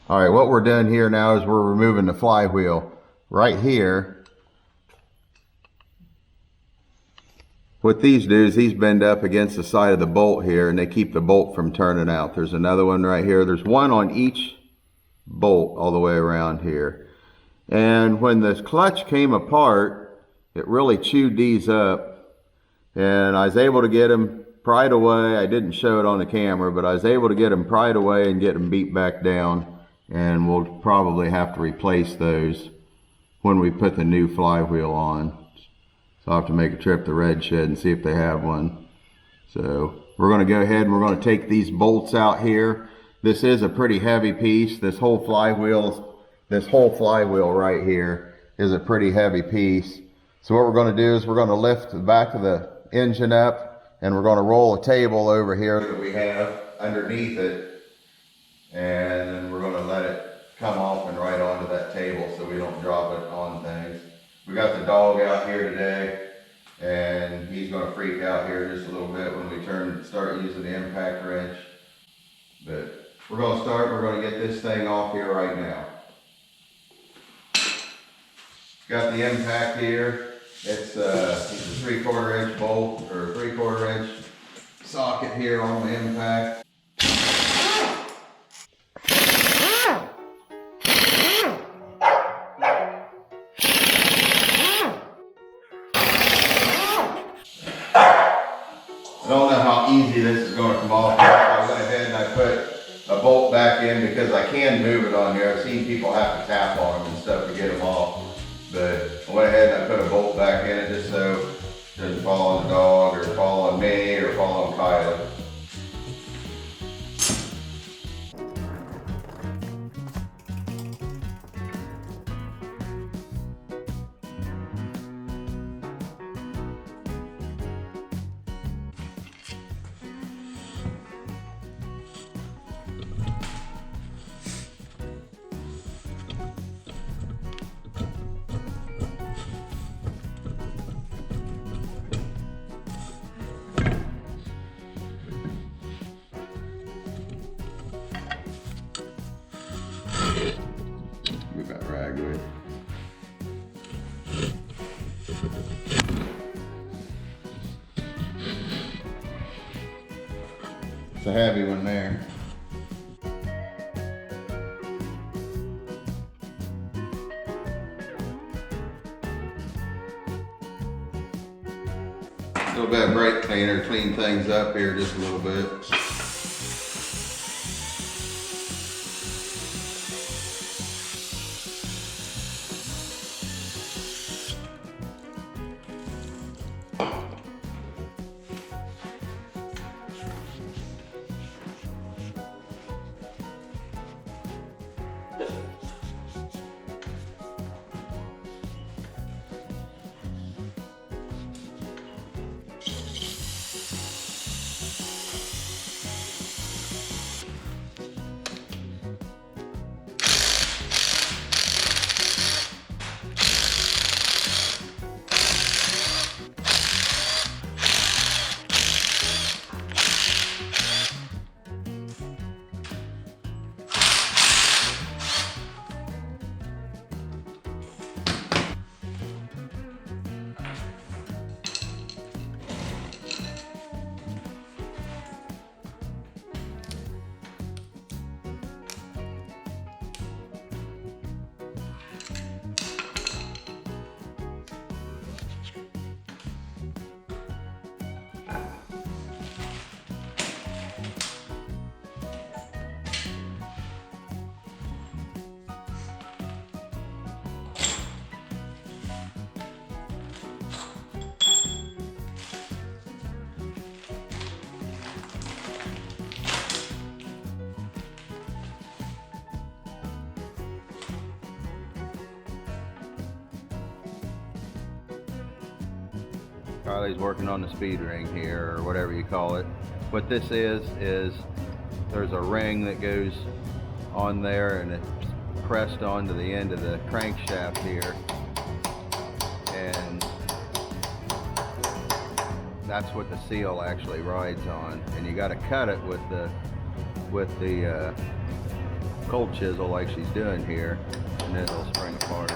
All right, what we're doing here now is we're removing the flywheel. Right here, what these do is these bend up against the side of the bolt here and they keep the bolt from turning out. There's another one right here. There's one on each bolt all the way around here. And when this clutch came apart, it really chewed these up. And I was able to get them pried away. I didn't show it on the camera, but I was able to get them pried away and get them beat back down. And we'll probably have to replace those when we put the new flywheel on. So I'll have to make a trip to Red Shed and see if they have one. So we're going to go ahead and we're going to take these bolts out here. This is a pretty heavy piece. This whole flywheel right here is a pretty heavy piece. So what we're going to do is we're going to lift the back of the engine up and we're going to roll a table over here that we have underneath it. And then we're going to let it come off and right onto that table so we don't drop it on things. We got the dog out here today and he's going to freak out here just a little bit when we start using the impact wrench. But we're going to get this thing off here right now. Got the impact here. It's a 3/4 inch bolt or 3/4 inch socket here on the impact. I don't know how easy this is going to come off. I went ahead and I put a bolt back in because I can move it on here. I've seen people have to tap on them and stuff to get them off. But I went ahead and I put a bolt back in it just so it doesn't fall on the dog or fall on me or fall on Kylie. Move that rag away. It's a heavy one there. A little bit of brake cleaner, clean things up here just a little bit. Kylie's working on the speed ring here, or whatever you call it. What this is there's a ring that goes on there and it's pressed onto the end of the crankshaft here. And that's what the seal actually rides on. And you got to cut it with the cold chisel like she's doing here, and then it'll spring apart.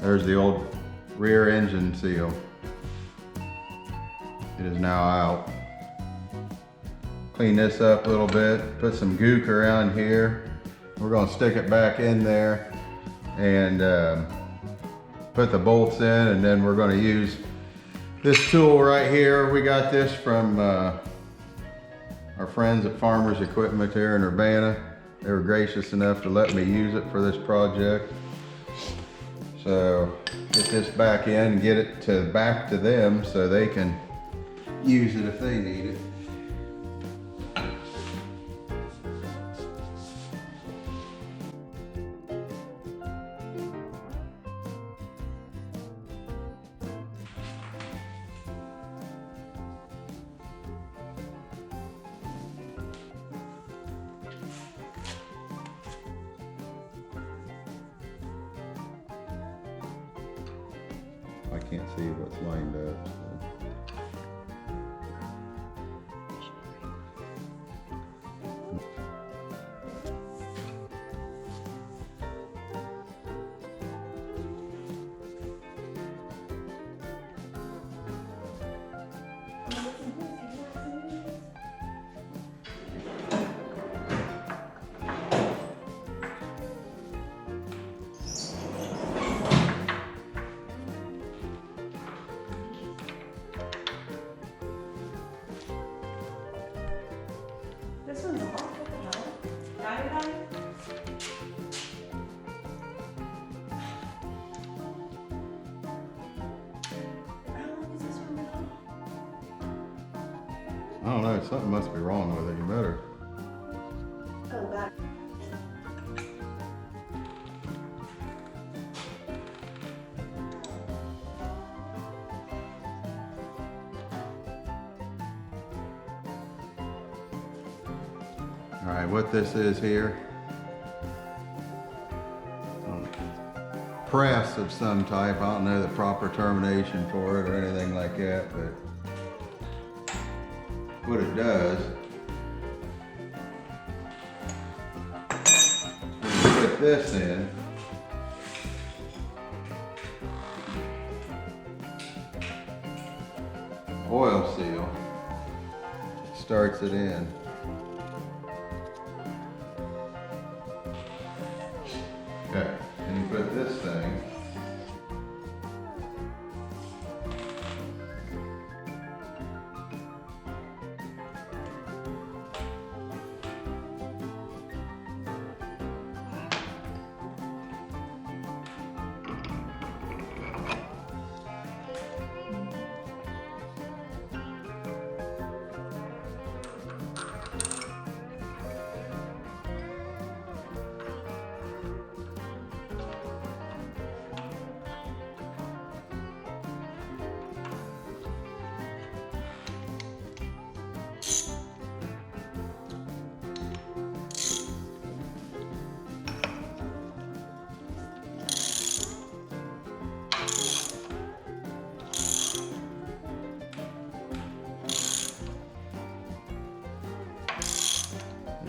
There's the old rear engine seal. It is now out. Clean this up a little bit, put some gook around here. We're gonna stick it back in there and put the bolts in, and then we're gonna use this tool right here. We got this from our friends at Farmers Equipment here in Urbana. They were gracious enough to let me use it for this project. So get this back in and get it back to them so they can use it if they need it. I can't see what's lined up. So. This one's off. No. Got it, honey? How long is this one been on? I don't know, something must be wrong with it. You better. Oh, back. All right, what this is here, press of some type. I don't know the proper termination for it or anything like that, but what it does, when you put this in, oil seal, starts it in. Okay, and you put this thing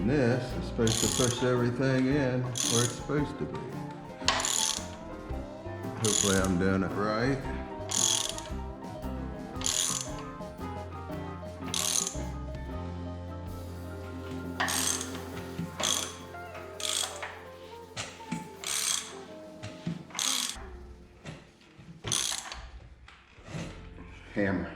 and this is supposed to push everything in where it's supposed to be. Hopefully I'm doing it right. Hammer.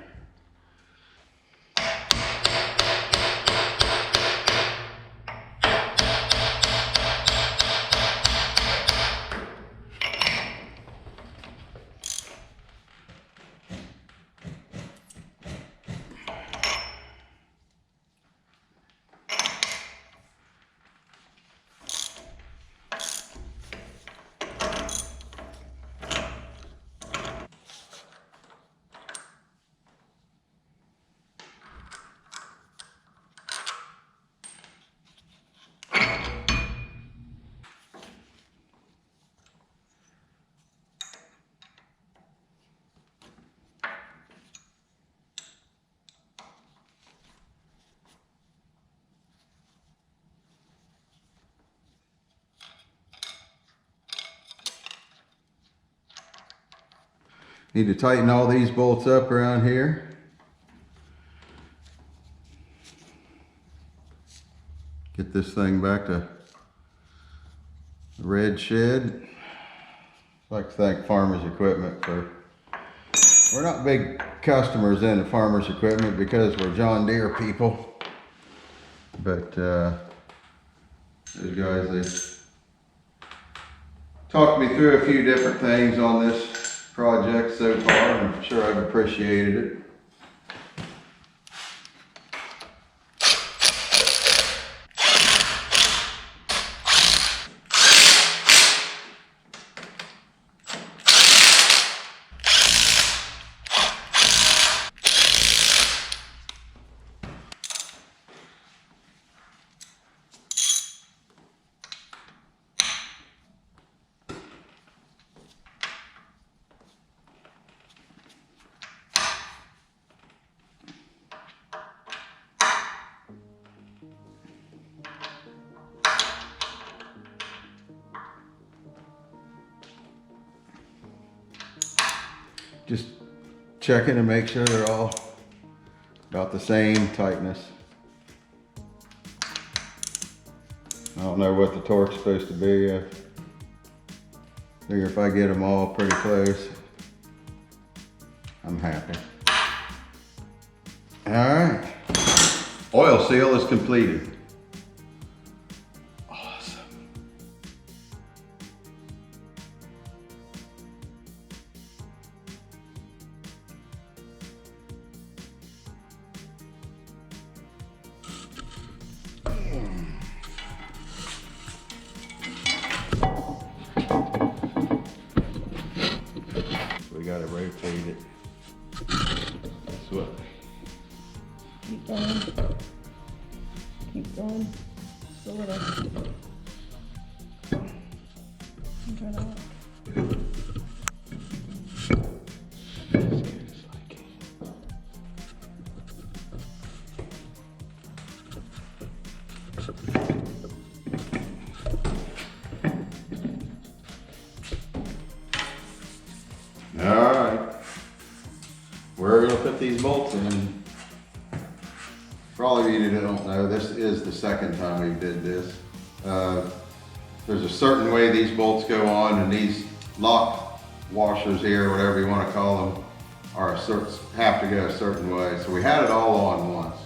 Need to tighten all these bolts up around here. Get this thing back to the red shed. I'd like to thank Farmers Equipment for, we're not big customers in Farmers Equipment because we're John Deere people. But those guys, they talked me through a few different things on this project so far, and I'm sure I've appreciated it. Just checking to make sure they're all about the same tightness. I don't know what the torque's supposed to be. I figure if I get them all pretty close, I'm happy. All right, oil seal is completed. Awesome. We gotta rotate it this way. Keep going. Keep going. Just a little. And try that. Alright, we're going to put these bolts in. For all of you that don't know, this is the second time we did this. There's a certain way these bolts go on, and these lock washers here, whatever you want to call them, have to go a certain way. So we had it all on once.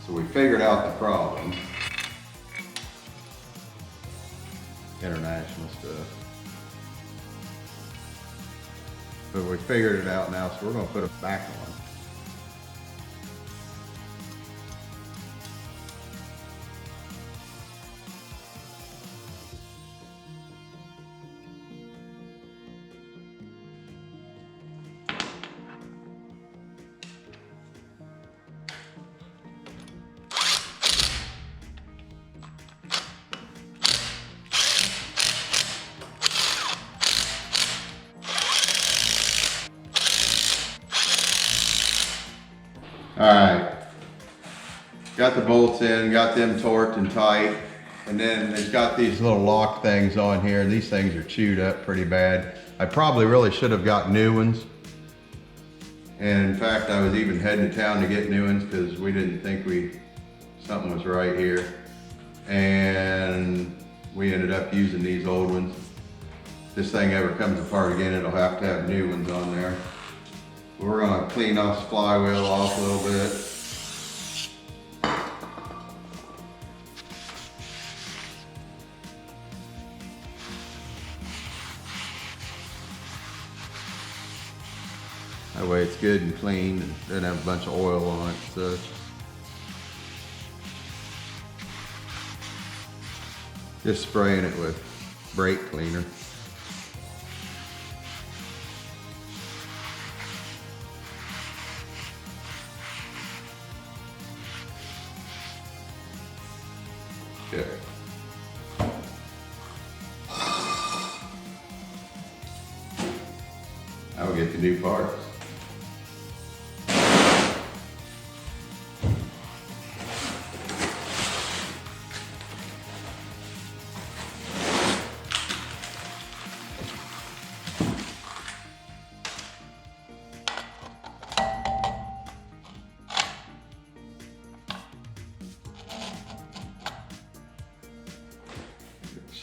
So we figured out the problem. International stuff. But we figured it out now, so we're going to put it back on. Alright, got the bolts in, got them torqued and tight, and then it's got these little lock things on here. These things are chewed up pretty bad. I probably really should have got new ones. And in fact, I was even heading to town to get new ones because we didn't think something was right here. And we ended up using these old ones. If this thing ever comes apart again, it'll have to have new ones on there. We're going to clean this flywheel off a little bit. That way it's good and clean and doesn't have a bunch of oil on it. So just spraying it with brake cleaner. Okay. I will get the new parts.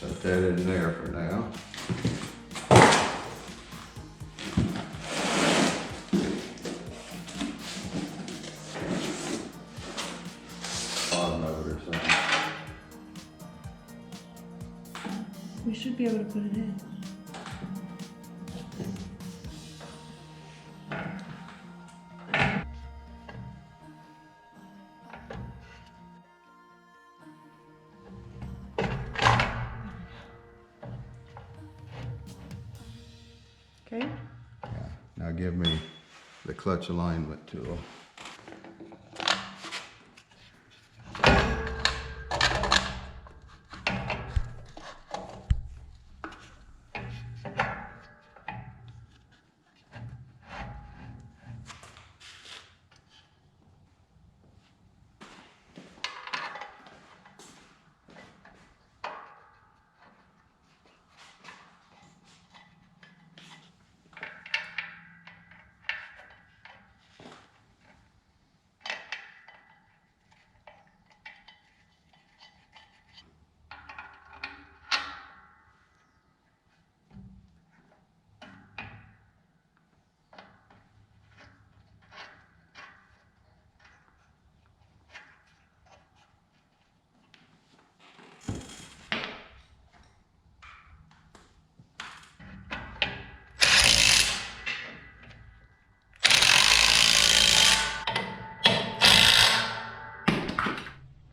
Set that in there for now. Bottom of it or something. We should be able to put it in. Okay. Now give me the clutch alignment tool.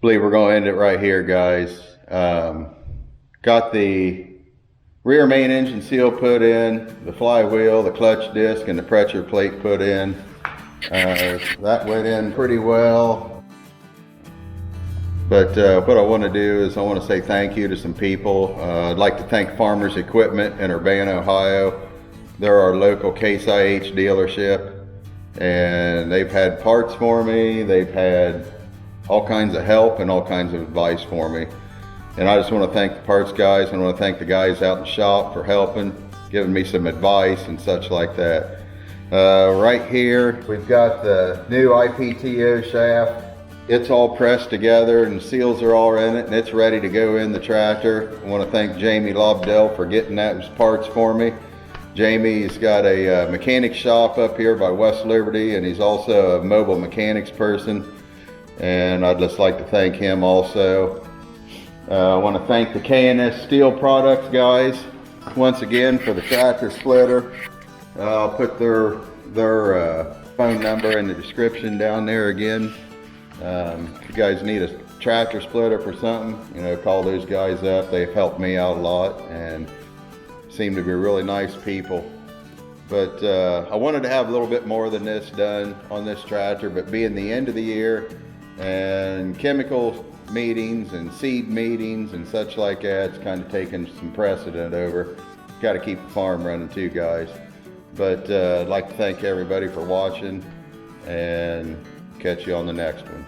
Believe we're going to end it right here, guys. Got the rear main engine seal put in, the flywheel, the clutch disc, and the pressure plate put in. That went in pretty well. But what I want to do is I want to say thank you to some people. I'd like to thank Farmers Equipment in Urbana, Ohio. They're our local Case IH dealership, and they've had parts for me. They've had all kinds of help and all kinds of advice for me. And I just want to thank the parts guys. I want to thank the guys out in the shop for helping, giving me some advice and such like that. Right here, we've got the new IPTO shaft. It's all pressed together and the seals are all in it and it's ready to go in the tractor. I want to thank Jamie Lobdell for getting those parts for me. Jamie's got a mechanic shop up here by West Liberty, and he's also a mobile mechanics person. And I'd just like to thank him also. I want to thank the K&S Steel Products guys once again for the tractor splitter. I'll put their phone number in the description down there again. If you guys need a tractor splitter for something, call those guys up. They've helped me out a lot and seem to be really nice people. But I wanted to have a little bit more than this done on this tractor, but being the end of the year and chemical meetings and seed meetings and such like that, it's kind of taken some precedent over. Got to keep the farm running too, guys. But I'd like to thank everybody for watching and catch you on the next one.